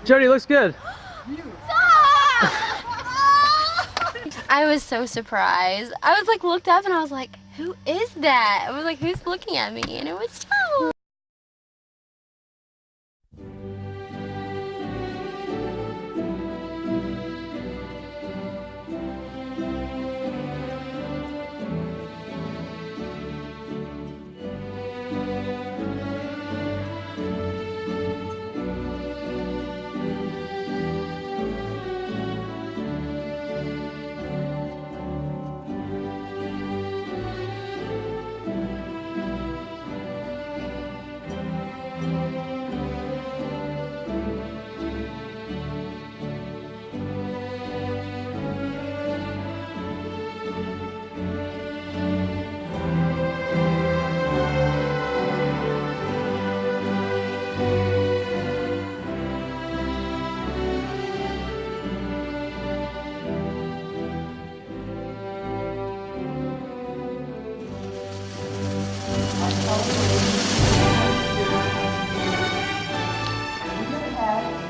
Jodi, looks good. I was so surprised. I was like looked up and I was like, who is that? I was like, who's looking at me? And it was Tom.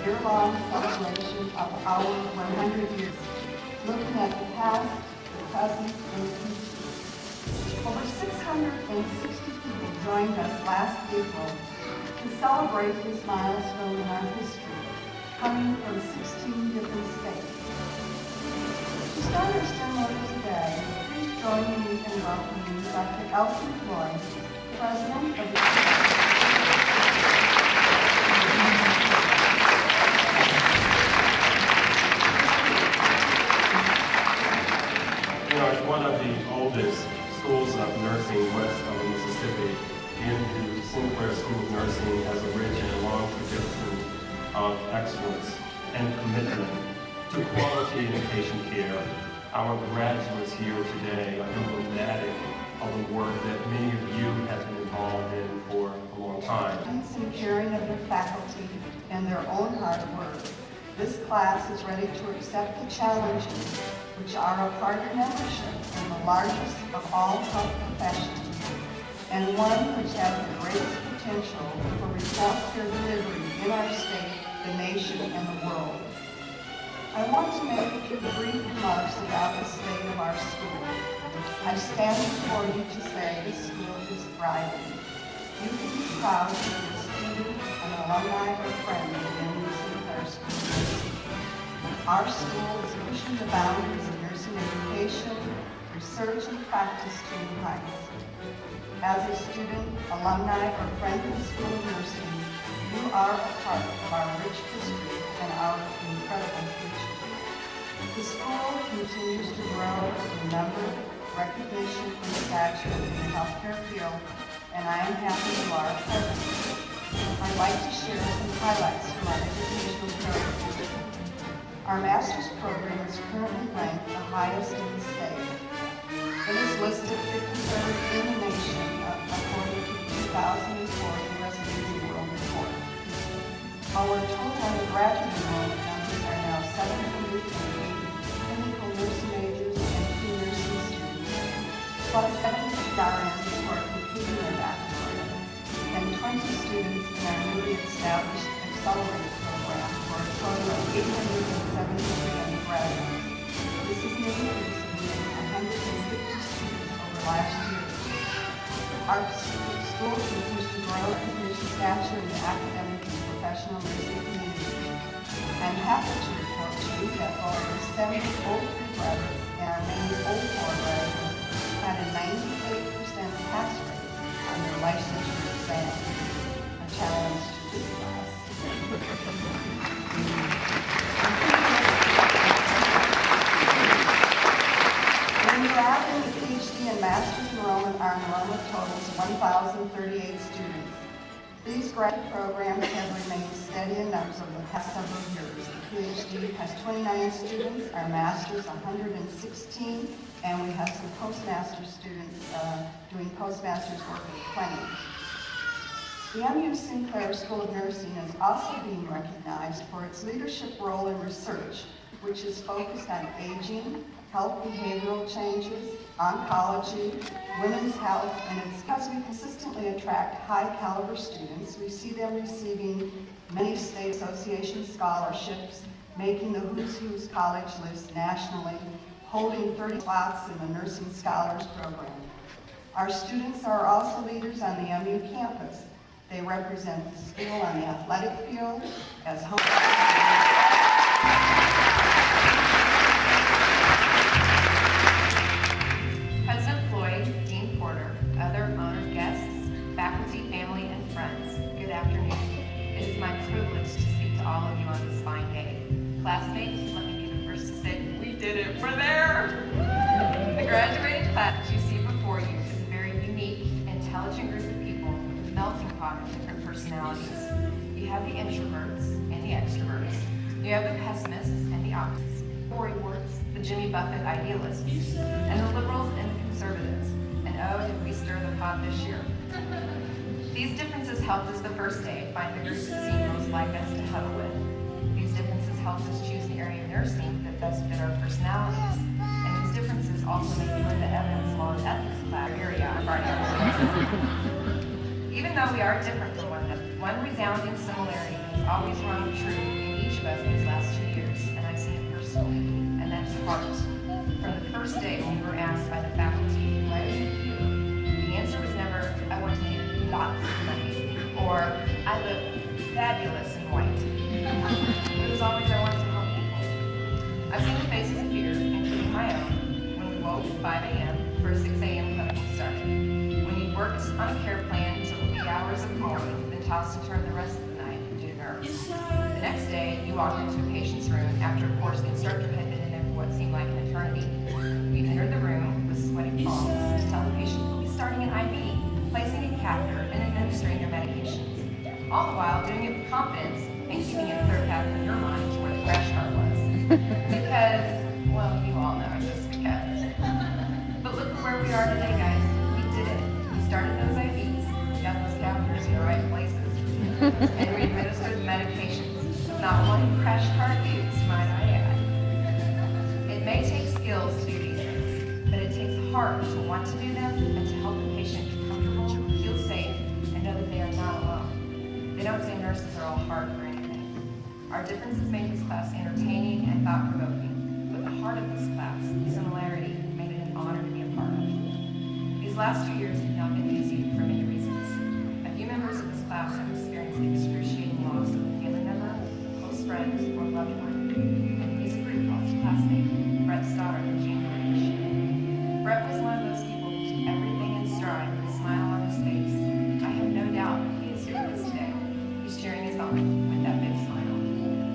Year-long celebration of our 100 years, looking at the past, the present, and the future. Over 660 people joined us last April to celebrate this milestone in our history, coming from 16 different states. To start our ceremony today, please join me in welcoming Dr. Elsie Floyd, President of the As one of the oldest schools of nursing west of the Mississippi, the Sinclair School of Nursing has a rich and long tradition of excellence and commitment to quality in patient care. Our graduates here today are emblematic of the work that many of you have been involved in for a long time. And caring of their faculty and their own hard work, this class is ready to accept the challenges which are a part of membership in the largest of all health professions, and one which has the greatest potential for response care delivery in our state, the nation, and the world. I want to make a few brief remarks about the state of our school. I stand before you to say this school is thriving. You can be proud to be a student, an alumni, or friend of the Sinclair School of Nursing. Our school is pushing the boundaries of nursing education, research, and practice to new heights. As a student, alumni, or friend of the School of Nursing, you are a part of our rich history and our incredible future. The school continues to grow in number, recognition, and stature in the healthcare field, and I am happy you are present. I'd like to share some highlights from our educational program. Our master's program is currently ranked the highest in the state. It is listed 53rd in the nation according to the 2004 U.S. News and World Report. Our total undergraduate enrollment numbers are now 780 clinical nursing majors and pre-nursing students, plus 70 RNs who are completing their baccalaureate, and 20 students in our newly established accelerated program for a total of 873 undergraduates. This is an increase of nearly 150 students over last year. Our school continues to grow recognition stature in the academic and professional nursing community. I'm happy to report to you that over 70 old graduates and our many old graduates had a 98% pass rate on their licensure exam, a challenge to this class. When you add in the PhD and master's enrollment, our enrollment totals 1,038 students. These graduate programs have remained steady in numbers over the past several years. The PhD has 29 students, our master's 116, and we have some postmaster's students doing postmaster's work at 20. The MU Sinclair School of Nursing is also being recognized for its leadership role in research, which is focused on aging, health behavioral changes, oncology, women's health, and it's because we consistently attract high caliber students. We see them receiving many state association scholarships, making the Who's Who's college list nationally, holding 30 slots in the Nursing Scholars Program. Our students are also leaders on the MU campus. They represent the school on the athletic field as home. President Floyd, Dean Porter, other honored guests, faculty, family, and friends, good afternoon. It is my privilege to speak to all of you on this fine day. Classmates, let me be the first to say, we did it, we're there! The graduating class that you see before you is a very unique, intelligent group of people with a melting pot of different personalities. You have the introverts and the extroverts. You have the pessimists and the optimists, the worrywarts, the Jimmy Buffett idealists, and the liberals and the conservatives. And oh, did we stir the pot this year. These differences helped us the first day find the groups that seemed most like us to huddle with. These differences helped us choose the area of nursing that best fit our personalities. And these differences also made me learn the evidence law and ethics class area of our Even though we are different from one another, one resounding similarity has always rung true in each of us these last 2 years, and I've seen it personally, and that's heart. From the first day when we were asked by the faculty, why are you here? The answer was never, I want to make lots of money, or I look fabulous in white. It was always, I want to help people. I've seen the faces of fear, including my own, when we woke at 5 a.m. for a 6 a.m. clinical start. When you worked on a care plan until the wee hours of the morning, then tossed and turned the rest of the night due to nerves. The next day, you walked into a patient's room after, of course, the instructor had been in there for what seemed like an eternity. You entered the room with sweaty palms to tell the patient you'll be starting an IV, placing a catheter, and administering your medications. All the while doing it with confidence and keeping a clear path in your mind to where the crash cart was. Because, well, you all know just because. But look at where we are today, guys. We did it. We started those IVs, we got those catheters in the right places, and we administered the medications. Not one crash cart use, might I add. It may take skills to do these things, but it takes heart to want to do them and to help the patient be comfortable, feel safe, and know that they are not alone. They don't say nurses are all hard for anything. Our differences made this class entertaining and thought-provoking, but the heart of this class, the similarity, made it an honor to be a part of. These last 2 years have not been easy for many reasons. A few members of this class have experienced the excruciating loss of a family member, close friend, or loved one. And he's a group lost classmate, Brett Stoddard in January. Brett was one of those people who took everything in stride with a smile on his face. I have no doubt that he is here with us today. He's cheering us on with that big smile.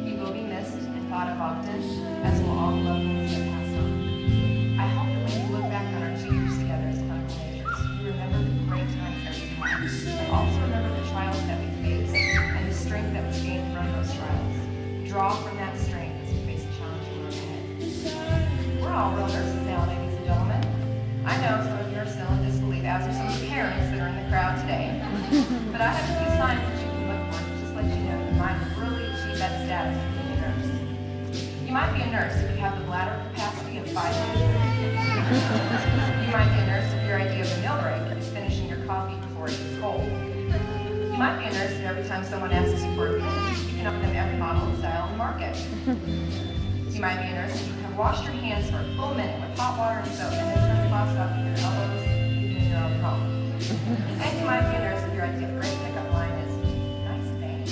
He will be missed and thought of often, as will all the loved ones that passed on. I hope that when you look back on our 2 years together as clinical majors, you remember the great times that we had, but also remember the trials that we faced and the strength that was gained from those trials. Draw from that strength as we face a challenging road ahead. We're all real nurses now, ladies and gentlemen. I know some of you are still in disbelief, as are some of the parents that are in the crowd today. But I have a few signs that you can look for to just let you know that you might really achieve that status of being a nurse. You might be a nurse if you have the bladder capacity of 5 minutes. You might be a nurse if your idea of a meal break is finishing your coffee before it gets cold. You might be a nurse if every time someone asks you for a opinion, you can offer them every model and style in the market. You might be a nurse if you have washed your hands for a full minute with hot water and soap and then turn the faucet off with your elbows, even in your own home. And you might be a nurse if your idea of a great pickup line is nice things.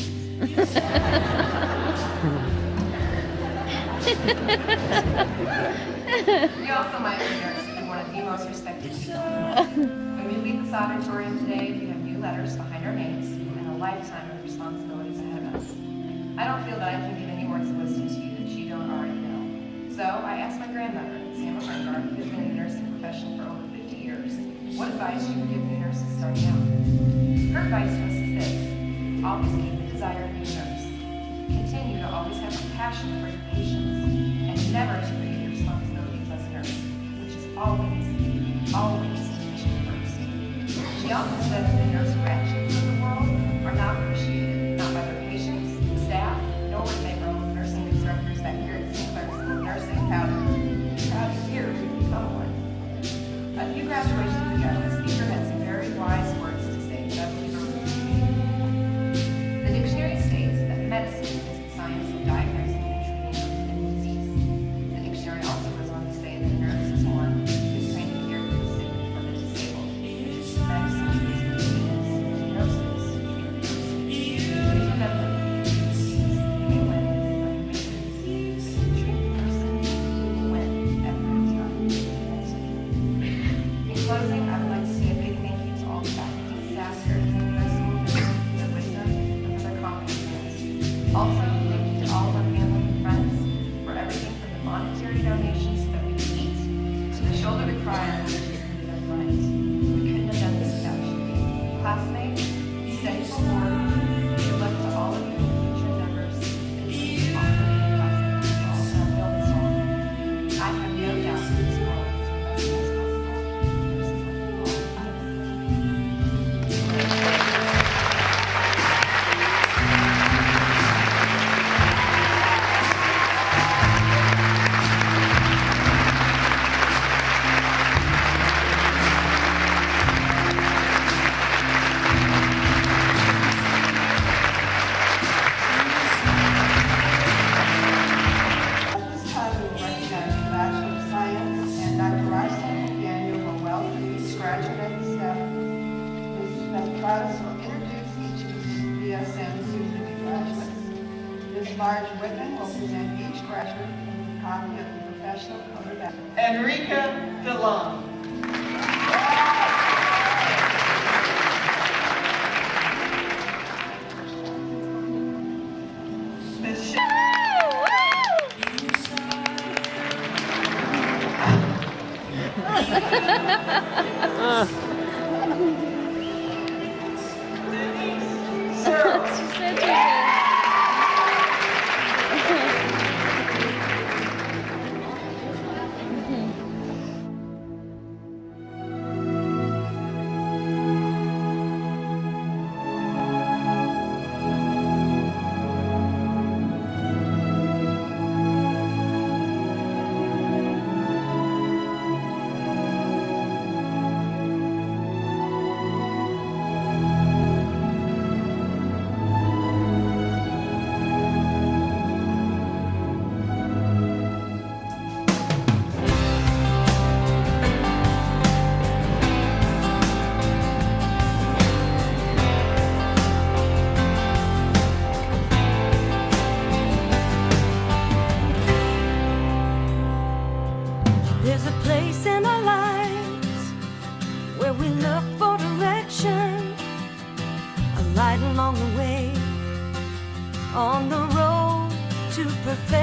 You also might be a nurse if you're one of the most respected people. When we leave this auditorium today, we have new letters behind our names and a lifetime of responsibilities ahead of us. I don't feel that I can give any words of wisdom to you that you don't already know. So I asked my grandmother, Sam Rengard, who's been in the nursing profession for over 50 years, what advice she would give new nurses starting out. Her advice to us is this: always keep the desire to be a nurse. Continue to always have compassion for your patients, and never to forget your responsibilities as a nurse, which is always patient first. She also said that the nurse actions of the world are not appreciated, not by their patients, staff, nor would they own nursing instructors back here at Sinclair School of Nursing. Proud to hear we've become one. A few graduations ago, will present each graduate with a copy of the professional code of ethics. Enrica DeLong. There's a place in our lives where we look for direction, a light along the way, on the road to perfection.